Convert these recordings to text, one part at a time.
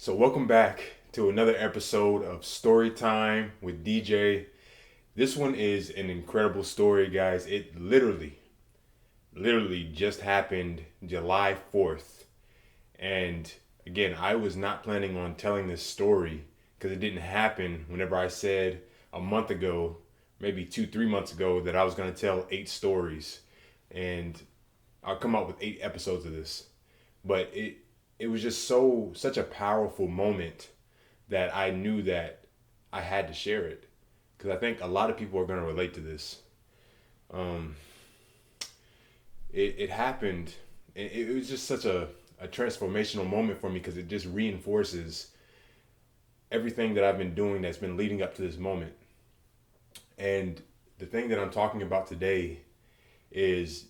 So, welcome back to another episode of Story Time with DJ. This one is an incredible story, guys. It literally just happened July 4th. And again, I was not planning on telling this story because it didn't happen whenever I said a month ago, maybe 3 months ago, that I was going to tell 8 stories. And I'll come out with 8 episodes of this. But it was just such a powerful moment that I knew that I had to share it because I think a lot of people are going to relate to this. Um, it happened. It was just such a transformational moment for me because it just reinforces everything that I've been doing that's been leading up to this moment. And the thing that I'm talking about today is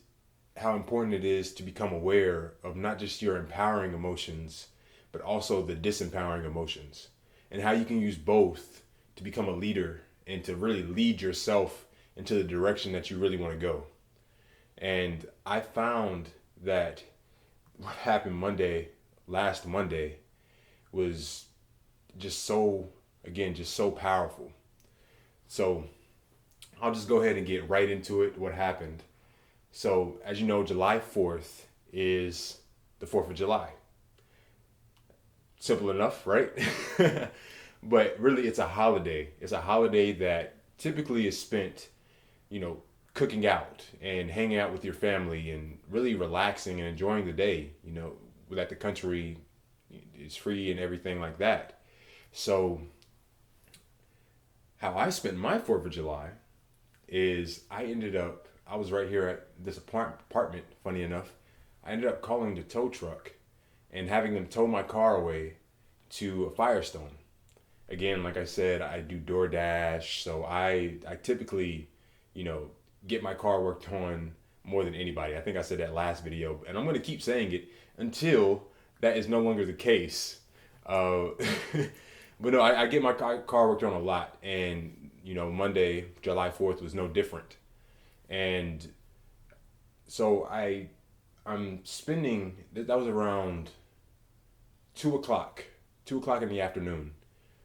how important it is to become aware of not just your empowering emotions, but also the disempowering emotions, and how you can use both to become a leader and to really lead yourself into the direction that you really want to go. And I found that what happened last Monday, was just just so powerful. So I'll just go ahead and get right into it. What happened? So, as you know, July 4th is the 4th of July. Simple enough, right? But really, it's a holiday. It's a holiday that typically is spent, you know, cooking out and hanging out with your family and really relaxing and enjoying the day, that the country is free and everything like that. So, how I spent my 4th of July is I was right here at this apartment, funny enough. I ended up calling the tow truck and having them tow my car away to a Firestone. Again, like I said, I do DoorDash, so I typically, you know, get my car worked on more than anybody. I think I said that last video, and I'm going to keep saying it until that is no longer the case. Uh, but no, I get my car worked on a lot, and Monday, July 4th was no different. And so I'm spending that was around 2 o'clock, 2 o'clock in the afternoon.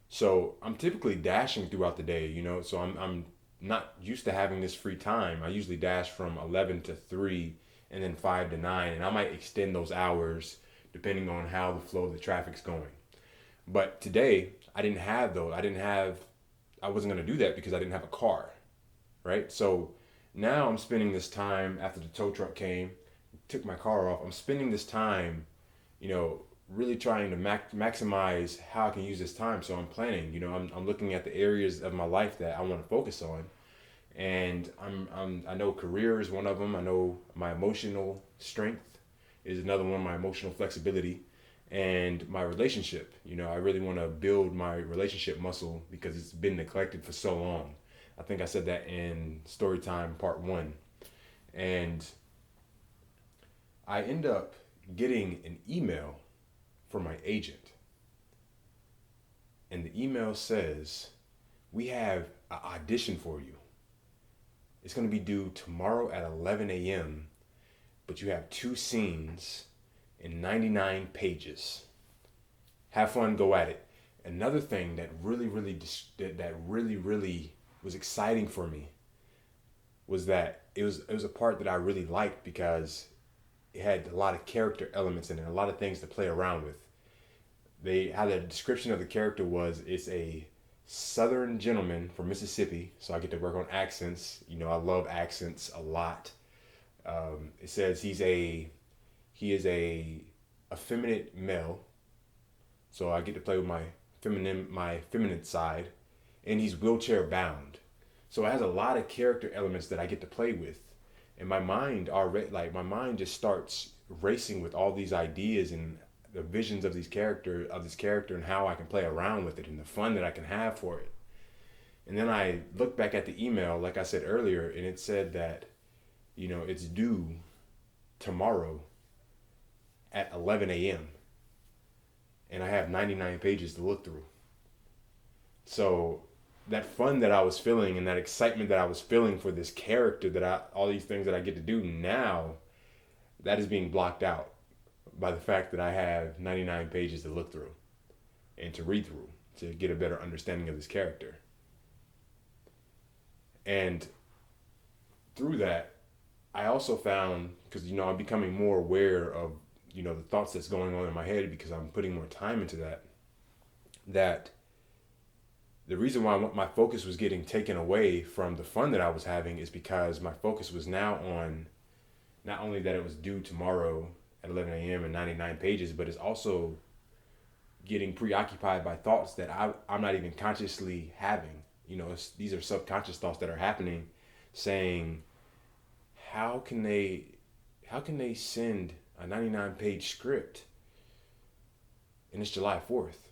So I'm typically dashing throughout the day, So I'm not used to having this free time. I usually dash from 11 to 3 and then 5 to 9, and I might extend those hours depending on how the flow of the traffic's going. But today I didn't have those. I wasn't gonna do that because I didn't have a car, right? So now I'm spending this time after the tow truck came, took my car off. I'm spending this time, really trying to maximize how I can use this time. So I'm planning. I'm looking at the areas of my life that I want to focus on, and I know career is one of them. I know my emotional strength is another one. My emotional flexibility, and my relationship. I really want to build my relationship muscle because it's been neglected for so long. I think I said that in Storytime Part 1. And I end up getting an email from my agent. And the email says, "We have an audition for you. It's going to be due tomorrow at 11 a.m., but you have 2 scenes in 99 pages. Have fun, go at it." Another thing that really was exciting for me was that it was a part that I really liked because it had a lot of character elements in it, a lot of things to play around with. They how the description of the character was, it's a Southern gentleman from Mississippi, so I get to work on accents. I love accents a lot. It says he is a effeminate male, so I get to play with my feminine side, and he's wheelchair bound. So it has a lot of character elements that I get to play with, and my mind just starts racing with all these ideas and the visions of this character and how I can play around with it and the fun that I can have for it. And then I look back at the email, like I said earlier, and it said that it's due tomorrow at 11 a.m. and I have 99 pages to look through. So that fun that I was feeling and that excitement that I was feeling for this character, all these things that I get to do now, that is being blocked out by the fact that I have 99 pages to look through. and to read through to get a better understanding of this character. And through that, I also found, because I'm becoming more aware of the thoughts that's going on in my head because I'm putting more time into that the reason why my focus was getting taken away from the fun that I was having is because my focus was now on not only that it was due tomorrow at 11 a.m. and 99 pages, but it's also getting preoccupied by thoughts that I'm not even consciously having. These are subconscious thoughts that are happening, saying, how can they send a 99-page script and it's July 4th?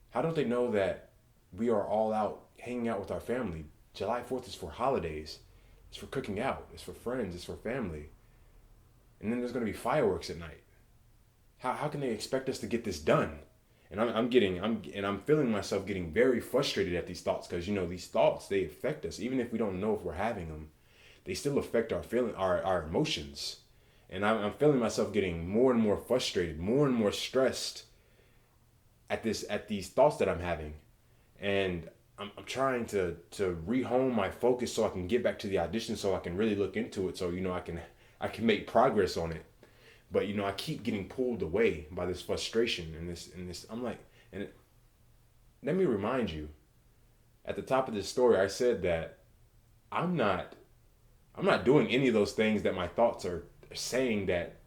How don't they know that we are all out hanging out with our family? July 4th is for holidays. It's for cooking out. It's for friends. It's for family. And then there's going to be fireworks at night. How can they expect us to get this done? And I'm feeling myself getting very frustrated at these thoughts because these thoughts, they affect us even if we don't know if we're having them. They still affect our emotions. And I'm feeling myself getting more and more frustrated, more and more stressed at these thoughts that I'm having. And I'm trying to rehome my focus so I can get back to the audition, so I can really look into it, so I can make progress on it. But I keep getting pulled away by this frustration and this I'm like, let me remind you, at the top of this story I said that I'm not doing any of those things that my thoughts are saying that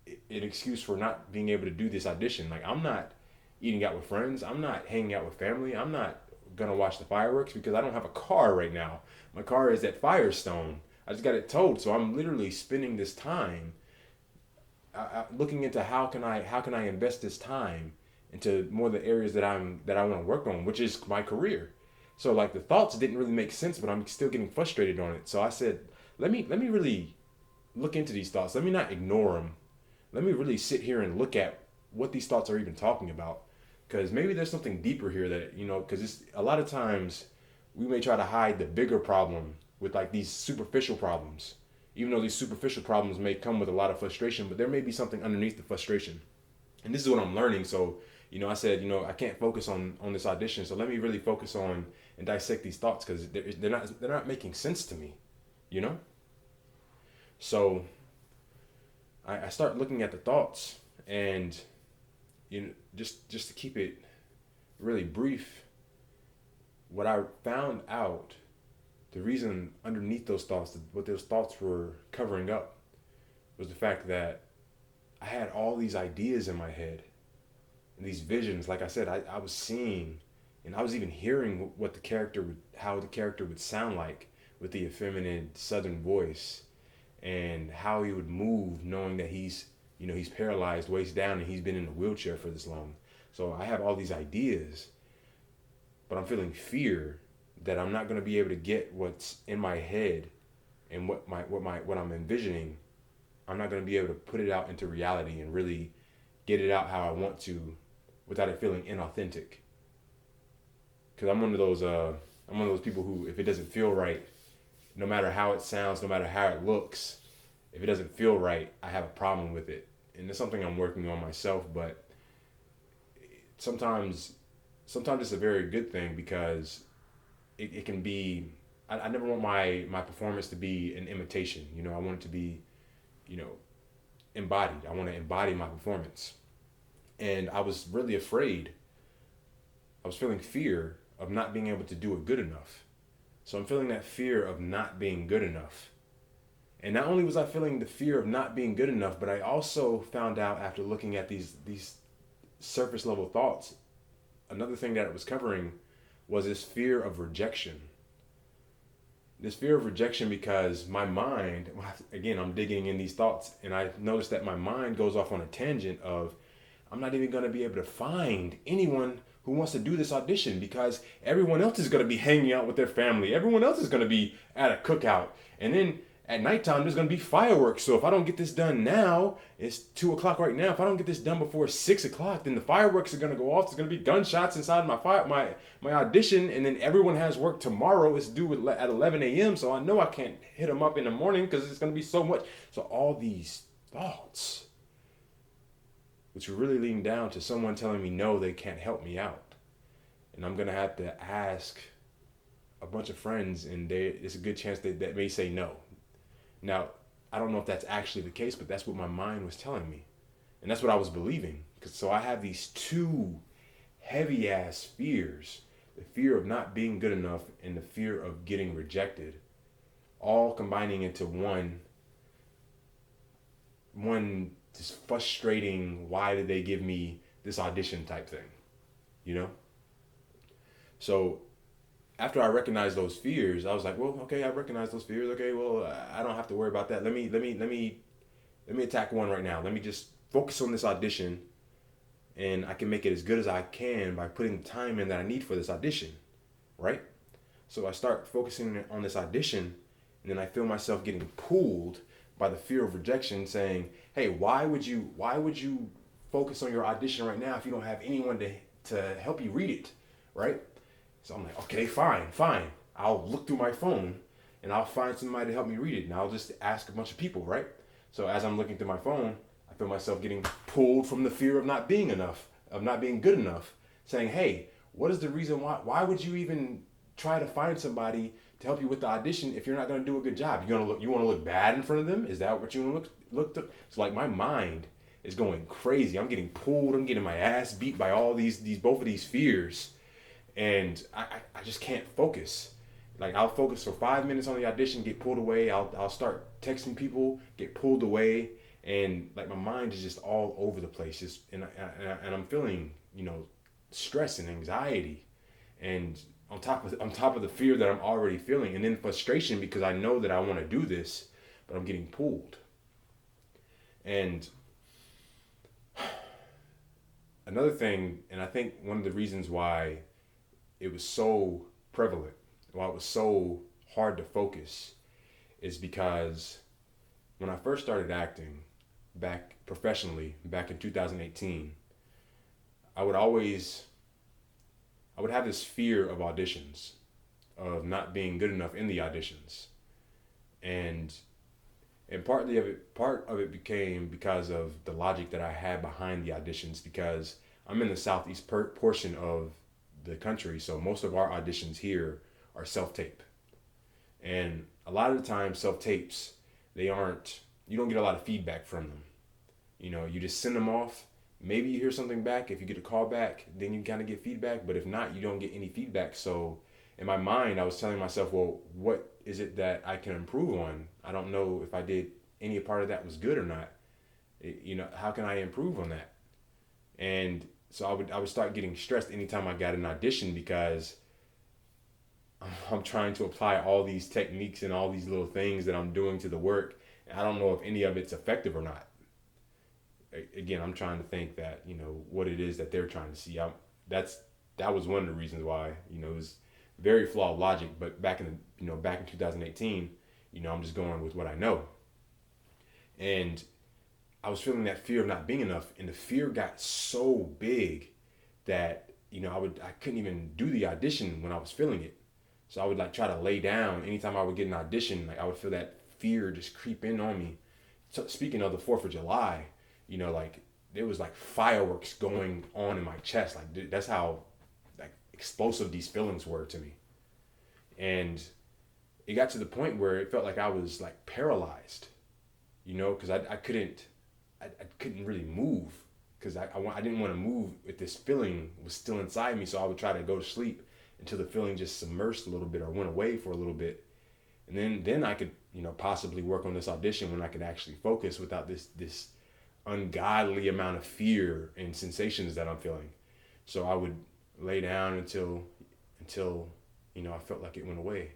an excuse for not being able to do this audition. Like, I'm not eating out with friends. I'm not hanging out with family. I'm not gonna watch the fireworks because I don't have a car right now. My car is at Firestone. I just got it towed, so I'm literally spending this time looking into how can I invest this time into more of the areas that I want to work on, which is my career. So like the thoughts didn't really make sense, but I'm still getting frustrated on it. So I said, let me really look into these thoughts. Let me not ignore them. Let me really sit here and look at what these thoughts are even talking about, because maybe there's something deeper here that because it's a lot of times we may try to hide the bigger problem with like these superficial problems, even though these superficial problems may come with a lot of frustration, but there may be something underneath the frustration. And this is what I'm learning. So I said I can't focus on this audition, so let me really focus on and dissect these thoughts, because they're not making sense to me. So I start looking at the thoughts, and just to keep it really brief, what I found out, the reason underneath those thoughts, what those thoughts were covering up, was the fact that I had all these ideas in my head and these visions. Like I said, I was seeing, and I was even hearing how the character would sound like with the effeminate Southern voice, and how he would move, knowing that he's paralyzed waist down and he's been in a wheelchair for this long. So I have all these ideas, but I'm feeling fear that I'm not going to be able to get what's in my head and what I'm envisioning. I'm not going to be able to put it out into reality and really get it out how I want to without it feeling inauthentic. Because I'm one of those people who, if it doesn't feel right, no matter how it sounds, no matter how it looks, if it doesn't feel right, I have a problem with it. And it's something I'm working on myself, but sometimes it's a very good thing, because it can be, I never want my performance to be an imitation. I want it to be, embodied. I want to embody my performance. And I was really afraid. I was feeling fear of not being able to do it good enough. So I'm feeling that fear of not being good enough. And not only was I feeling the fear of not being good enough, but I also found out, after looking at these surface level thoughts, another thing that it was covering was this fear of rejection. This fear of rejection, because my mind, again, I'm digging in these thoughts, and I noticed that my mind goes off on a tangent of, I'm not even going to be able to find anyone who wants to do this audition, because everyone else is going to be hanging out with their family. Everyone else is going to be at a cookout. And then at nighttime, there's going to be fireworks. So if I don't get this done now, it's 2:00 right now. If I don't get this done before 6:00, then the fireworks are going to go off. There's going to be gunshots inside my audition. And then everyone has work tomorrow. It's due at 11 a.m. So I know I can't hit them up in the morning because it's going to be so much. So all these thoughts which would really lean down to someone telling me no, they can't help me out. And I'm going to have to ask a bunch of friends, and it's a good chance that may say no. Now, I don't know if that's actually the case, but that's what my mind was telling me. And that's what I was believing. So I have these two heavy ass fears, the fear of not being good enough and the fear of getting rejected, all combining into one just frustrating, why did they give me this audition type thing, you know? So after I recognized those fears, I was like, well, okay, I recognize those fears. Okay, well, I don't have to worry about that. Let me attack one right now. Let me just focus on this audition, and I can make it as good as I can by putting the time in that I need for this audition, right? So I start focusing on this audition, and then I feel myself getting pulled by the fear of rejection, saying, hey, why would you focus on your audition right now if you don't have anyone to help you read it, right? So I'm like, okay, fine. I'll look through my phone and I'll find somebody to help me read it, and I'll just ask a bunch of people, right? So as I'm looking through my phone, I feel myself getting pulled from the fear of not being enough, of not being good enough, saying, hey, what is the reason why would you even try to find somebody to help you with the audition if you're not going to do a good job? You want to look bad in front of them? Is that what you want to look to? It's like my mind is going crazy. I'm getting pulled. I'm getting my ass beat by all both of these fears. And I just can't focus. Like, I'll focus for 5 minutes on the audition, get pulled away. I'll start texting people, get pulled away, and like my mind is just all over the place. And I'm feeling, stress and anxiety, and on top of the fear that I'm already feeling, and then frustration because I know that I want to do this, but I'm getting pulled. And another thing, and I think one of the reasons why it was so prevalent, why it was so hard to focus, is because when I first started acting back professionally back in 2018, I would have this fear of auditions, of not being good enough in the auditions. And part of it became because of the logic that I had behind the auditions, because I'm in the southeast portion of the country, so most of our auditions here are self-tape. And a lot of the time self-tapes, you don't get a lot of feedback from them. You just send them off. Maybe you hear something back. If you get a call back, then you kind of get feedback. But if not, you don't get any feedback. So in my mind, I was telling myself, well, what is it that I can improve on? I don't know if I did any part of that was good or not. How can I improve on that? And so I would start getting stressed anytime I got an audition, because I'm trying to apply all these techniques and all these little things that I'm doing to the work. And I don't know if any of it's effective or not. Again, I'm trying to think that, what it is that they're trying to see. That was one of the reasons why, it was very flawed logic. But back in 2018, I'm just going with what I know. And I was feeling that fear of not being enough, and the fear got so big that I couldn't even do the audition when I was feeling it. So I would try to lay down anytime I would get an audition. I would feel that fear just creep in on me. So speaking of the 4th of July, there was fireworks going on in my chest. That's how explosive these feelings were to me. And it got to the point where it felt like I was paralyzed, because I couldn't really move, because I didn't want to move if this feeling was still inside me. So I would try to go to sleep until the feeling just submersed a little bit or went away for a little bit. And then I could, possibly work on this audition when I could actually focus without this ungodly amount of fear and sensations that I'm feeling. So I would lay down until I felt like it went away.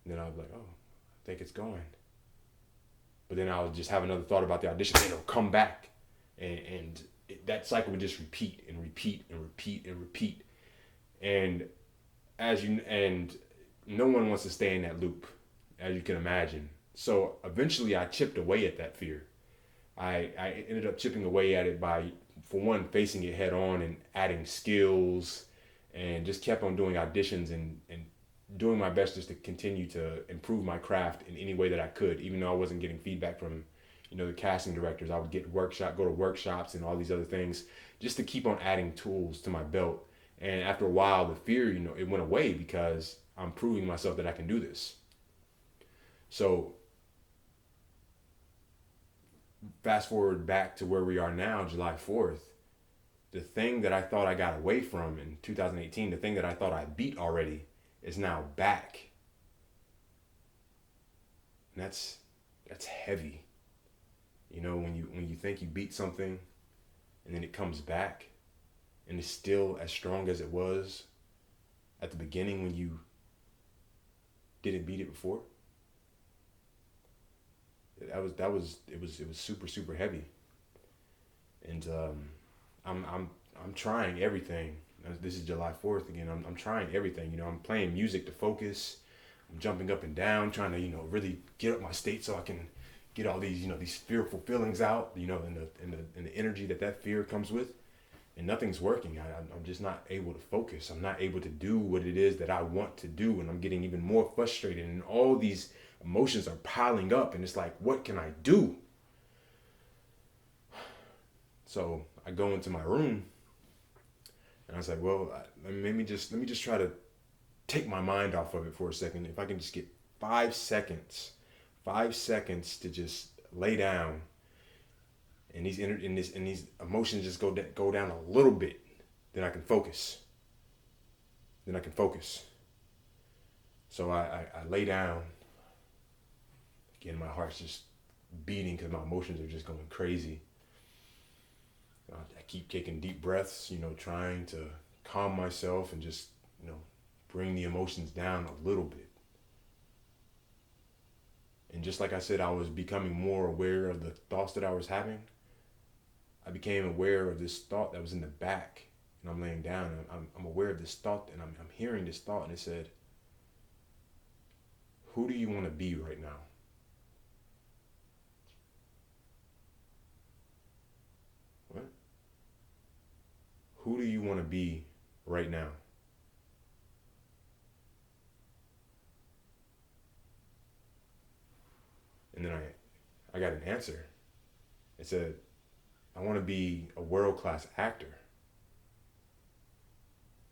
And then I was like, oh, I think it's going. But then I would just have another thought about the audition, and it'll come back. And that cycle would just repeat and repeat and repeat and repeat. And no one wants to stay in that loop, as you can imagine. So eventually I chipped away at that fear. I ended up chipping away at it by, for one, facing it head on and adding skills, and just kept on doing auditions and doing my best just to continue to improve my craft in any way that I could, even though I wasn't getting feedback from, the casting directors. I would go to workshops and all these other things just to keep on adding tools to my belt. And after a while, the fear, it went away because I'm proving myself that I can do this. So fast forward back to where we are now, July 4th, the thing that I thought I got away from in 2018, the thing that I thought I beat already is now back. And that's heavy. When you think you beat something and then it comes back and it's still as strong as it was at the beginning when you didn't beat it before. It was super, super heavy. And I'm trying everything. This is July 4th again. I'm trying everything. I'm playing music to focus. I'm jumping up and down, trying to really get up my state so I can get all these these fearful feelings out. And the energy that fear comes with, and nothing's working. I'm just not able to focus. I'm not able to do what it is that I want to do, and I'm getting even more frustrated. And all these emotions are piling up, and it's like, what can I do? So I go into my room, and I was like, well, let me just try to take my mind off of it for a second. If I can just get 5 seconds to just lay down, and these emotions just go down a little bit, then I can focus. So I lay down. Again, my heart's just beating because my emotions are just going crazy. I keep taking deep breaths, trying to calm myself and just, bring the emotions down a little bit. And just like I said, I was becoming more aware of the thoughts that I was having. I became aware of this thought that was in the back, and I'm laying down, and I'm aware of this thought, and I'm hearing this thought, and it said, who do you want to be right now? What? Who do you want to be right now? And then I got an answer. It said, I want to be a world-class actor.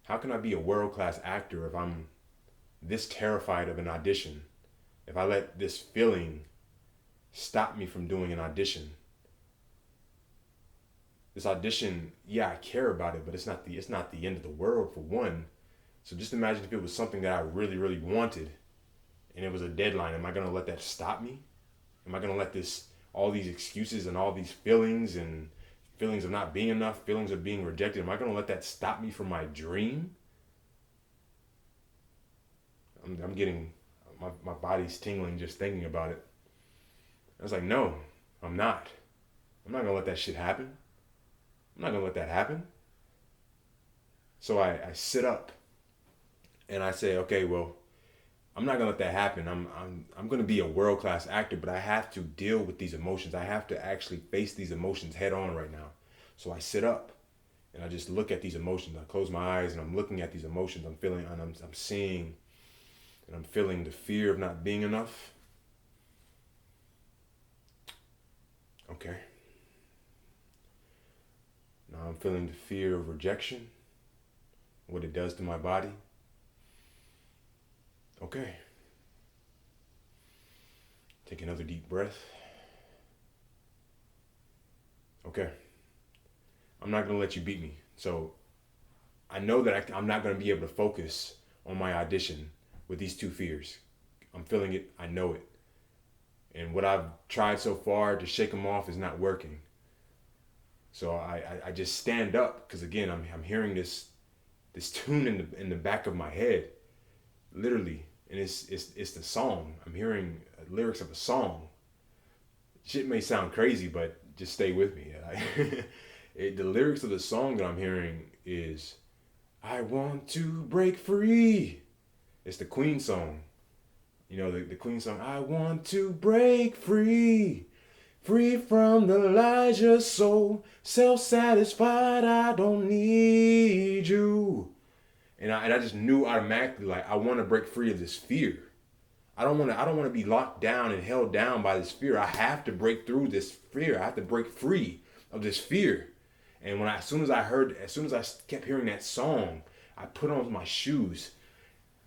How can I be a world-class actor if I'm this terrified of an audition? If I let this feeling stop me from doing an audition? This audition, yeah, I care about it, but it's not the end of the world, for one. So just imagine if it was something that I really, really wanted, and it was a deadline. Am I going to let that stop me? Am I going to let all these excuses and all these feelings and feelings of not being enough, feelings of being rejected, am I going to let that stop me from my dream? I'm getting, my body's tingling just thinking about it. I was like, no, I'm not. I'm not going to let that shit happen. I'm not going to let that happen. So I sit up and I say, okay, well, I'm not gonna let that happen. I'm gonna be a world-class actor, but I have to deal with these emotions. I have to actually face these emotions head on right now. So I sit up and I just look at these emotions. I close my eyes and I'm looking at these emotions. I'm feeling and I'm seeing and I'm feeling the fear of not being enough. Okay. Now I'm feeling the fear of rejection, what it does to my body. Okay. Take another deep breath. Okay. I'm not going to let you beat me. So I know that I'm not going to be able to focus on my audition with these two fears. I'm feeling it. I know it. And what I've tried so far to shake them off is not working. So I just stand up because, again, I'm hearing this tune in the back of my head, literally. And it's the song. I'm hearing lyrics of a song. Shit may sound crazy, but just stay with me. The lyrics of the song that I'm hearing is, I want to break free. It's the Queen song. The Queen song, I want to break free. Free from the lies you're so self-satisfied, I don't need you. And I just knew automatically, like, I want to break free of this fear. I don't want to be locked down and held down by this fear. I have to break through this fear. I have to break free of this fear. And as soon as I kept hearing that song, I put on my shoes,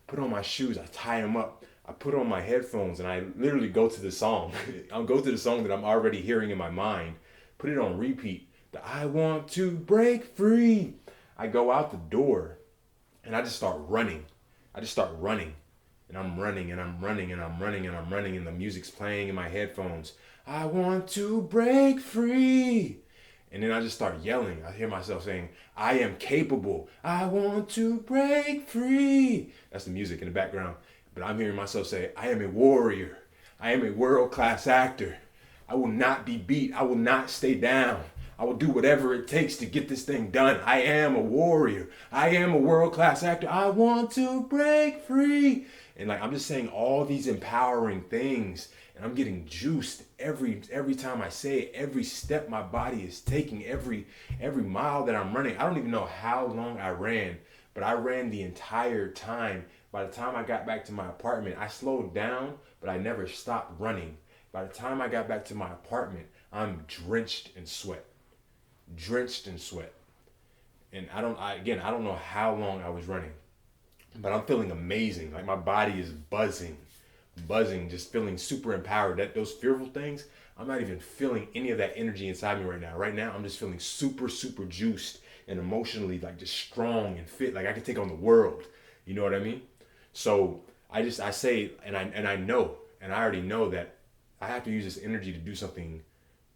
I tie them up, I put on my headphones, and I literally go to the song. I'll go to the song that I'm already hearing in my mind, put it on repeat. The I want to break free. I go out the door and I just start running. I just start running. And I'm running and I'm running and I'm running and I'm running and the music's playing in my headphones. I want to break free. And then I just start yelling. I hear myself saying, I am capable. I want to break free. That's the music in the background. But I'm hearing myself say, I am a warrior. I am a world-class actor. I will not be beat. I will not stay down. I will do whatever it takes to get this thing done. I am a warrior. I am a world-class actor. I want to break free. And like I'm just saying all these empowering things, and I'm getting juiced every time I say it, every step my body is taking, every mile that I'm running. I don't even know how long I ran, but I ran the entire time. By the time I got back to my apartment, I slowed down, but I never stopped running. By the time I got back to my apartment, I'm drenched in sweat. Drenched in sweat. And I don't know how long I was running, but I'm feeling amazing. Like my body is buzzing, just feeling super empowered. That those fearful things, I'm not even feeling any of that energy inside me right now. Right now, I'm just feeling super, super juiced and emotionally like just strong and fit. Like I can take on the world. You know what I mean? So I say, and I know, and I already know that I have to use this energy to do something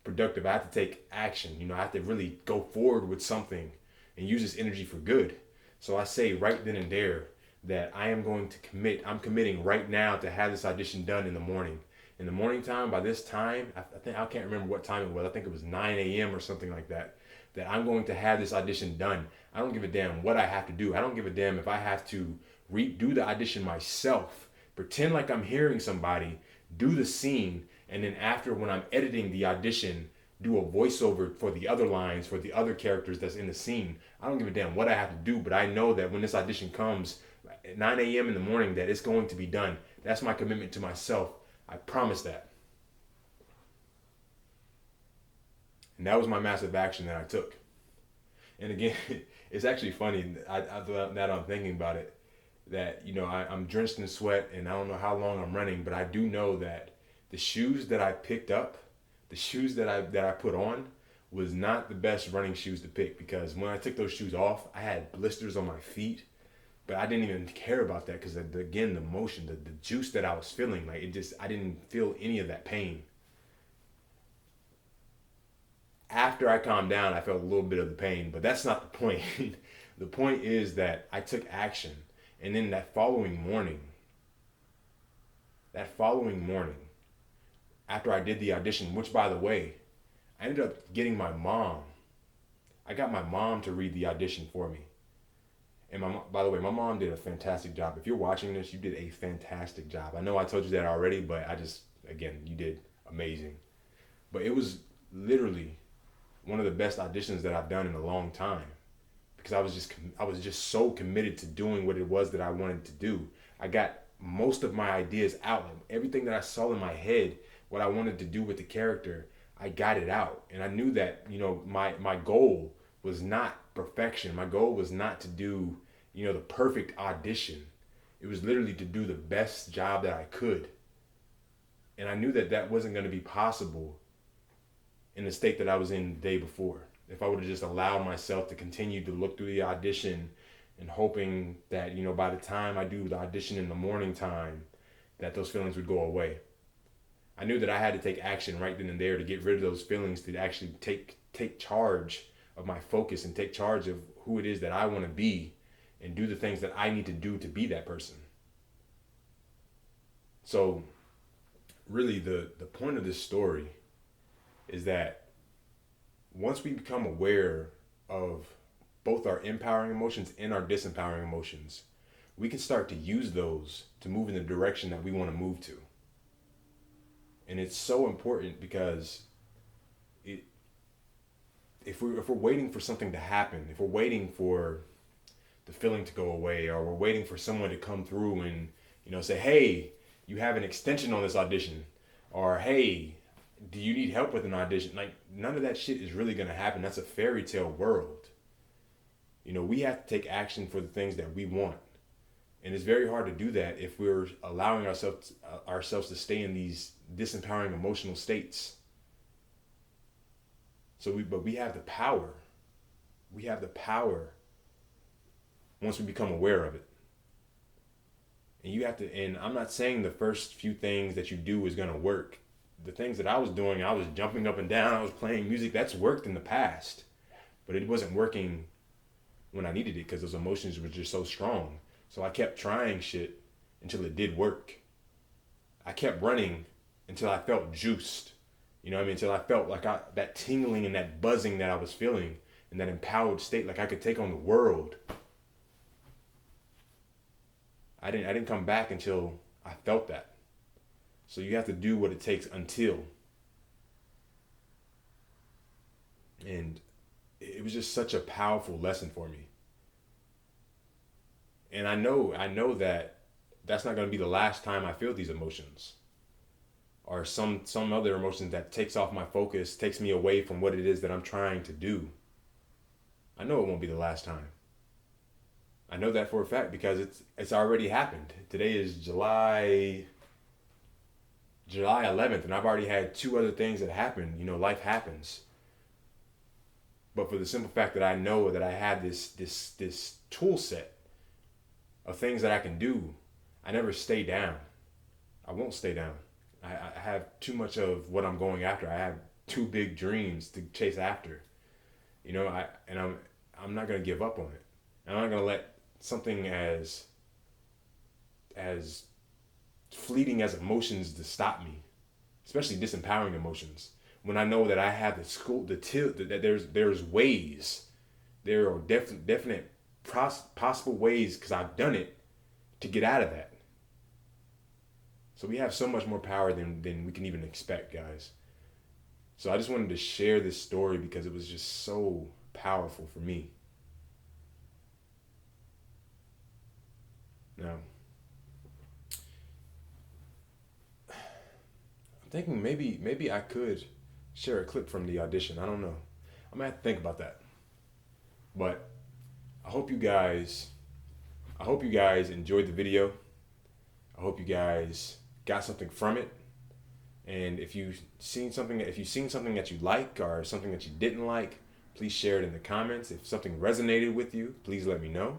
productive. I have to take action. You know, I have to really go forward with something and use this energy for good. So I say right then and there that I am going to commit. I'm committing right now to have this audition done in the morning. In the morning time, by this time, I can't remember what time it was. I think it was 9 a.m. or something like that. That I'm going to have this audition done. I don't give a damn what I have to do. I don't give a damn if I have to redo the audition myself. Pretend like I'm hearing somebody, do the scene, and then after when I'm editing the audition, do a voiceover for the other lines, for the other characters that's in the scene. I don't give a damn what I have to do, but I know that when this audition comes at 9 a.m. in the morning, that it's going to be done. That's my commitment to myself. I promise that. And that was my massive action that I took. And again, it's actually funny, now that I'm thinking about it, that, you know, I'm drenched in sweat and I don't know how long I'm running, but I do know that the shoes that I picked up, the shoes that I put on was not the best running shoes to pick, because when I took those shoes off, I had blisters on my feet, but I didn't even care about that because again, the motion, the juice that I was feeling, like I didn't feel any of that pain. After I calmed down, I felt a little bit of the pain, but that's not the point. The point is that I took action. And then that following morning, after I did the audition, which by the way, I ended up getting my mom. I got my mom to read the audition for me. And by the way, my mom did a fantastic job. If you're watching this, you did a fantastic job. I know I told you that already, but again, you did amazing. But it was literally one of the best auditions that I've done in a long time, because I was just so committed to doing what it was that I wanted to do. I got most of my ideas out. Like everything that I saw in my head, what I wanted to do with the character, I got it out. And I knew that, you know, my goal was not perfection. My goal was not to do, you know, the perfect audition. It was literally to do the best job that I could. And I knew that that wasn't going to be possible in the state that I was in the day before. If I would have just allowed myself to continue to look through the audition and hoping that, you know, by the time I do the audition in the morning time, that those feelings would go away. I knew that I had to take action right then and there to get rid of those feelings, to actually take charge of my focus and take charge of who it is that I want to be and do the things that I need to do to be that person. So really the point of this story is that once we become aware of both our empowering emotions and our disempowering emotions, we can start to use those to move in the direction that we want to move to. And it's so important because if we're waiting for something to happen, if we're waiting for the feeling to go away, or we're waiting for someone to come through and, you know, say, hey, you have an extension on this audition, or hey, do you need help with an audition? Like, none of that shit is really gonna happen. That's a fairy tale world. You know, we have to take action for the things that we want. And it's very hard to do that if we're allowing ourselves to stay in these disempowering emotional states. But we have the power. We have the power once we become aware of it. And you have to, and I'm not saying the first few things that you do is going to work. The things that I was doing, I was jumping up and down, I was playing music, that's worked in the past. But it wasn't working when I needed it because those emotions were just so strong. So I kept trying shit until it did work. I kept running until I felt juiced. You know what I mean? Until I felt like that tingling and that buzzing that I was feeling in that empowered state, like I could take on the world. I didn't come back until I felt that. So you have to do what it takes until. And it was just such a powerful lesson for me. And I know that that's not going to be the last time I feel these emotions. Or some other emotions that takes off my focus, takes me away from what it is that I'm trying to do. I know it won't be the last time. I know that for a fact because it's already happened. Today is July 11th, and I've already had 2 other things that happened. You know, life happens. But for the simple fact that I know that I have this tool set of things that I can do, I never stay down. I won't stay down. I have too much of what I'm going after. I have too big dreams to chase after. You know, I'm not gonna give up on it. I'm not gonna let something as fleeting as emotions to stop me, especially disempowering emotions. When I know that I have that there's ways, there are definite possible ways because I've done it to get out of that. So we have so much more power than we can even expect, guys. So I just wanted to share this story because it was just so powerful for me. Now, I'm thinking maybe I could share a clip from the audition. I don't know. I'm gonna have to think about that. But I hope you guys enjoyed the video. I hope you guys got something from it. And if you've seen something that you like or something that you didn't like, please share it in the comments. If something resonated with you, please let me know.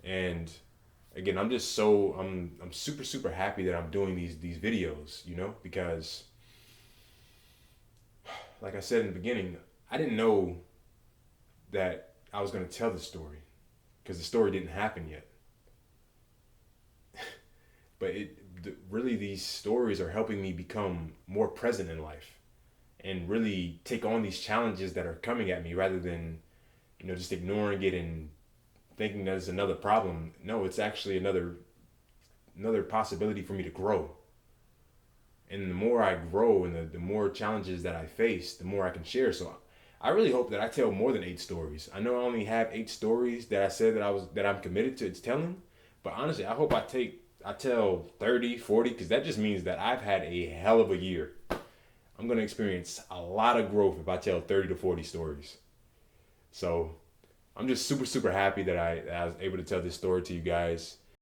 And again, I'm super happy that I'm doing these videos, you know, because like I said in the beginning, I didn't know that I was going to tell the story because the story didn't happen yet. But really these stories are helping me become more present in life and really take on these challenges that are coming at me rather than, you know, just ignoring it and thinking that it's another problem. No, it's actually another possibility for me to grow. And the more I grow and the more challenges that I face, the more I can share. So I really hope that I tell more than 8 stories. I know I only have 8 stories that I said that I'm committed to telling, but honestly, I hope I tell 30, 40, because that just means that I've had a hell of a year. I'm going to experience a lot of growth if I tell 30 to 40 stories. So I'm just super happy that I was able to tell this story to you guys.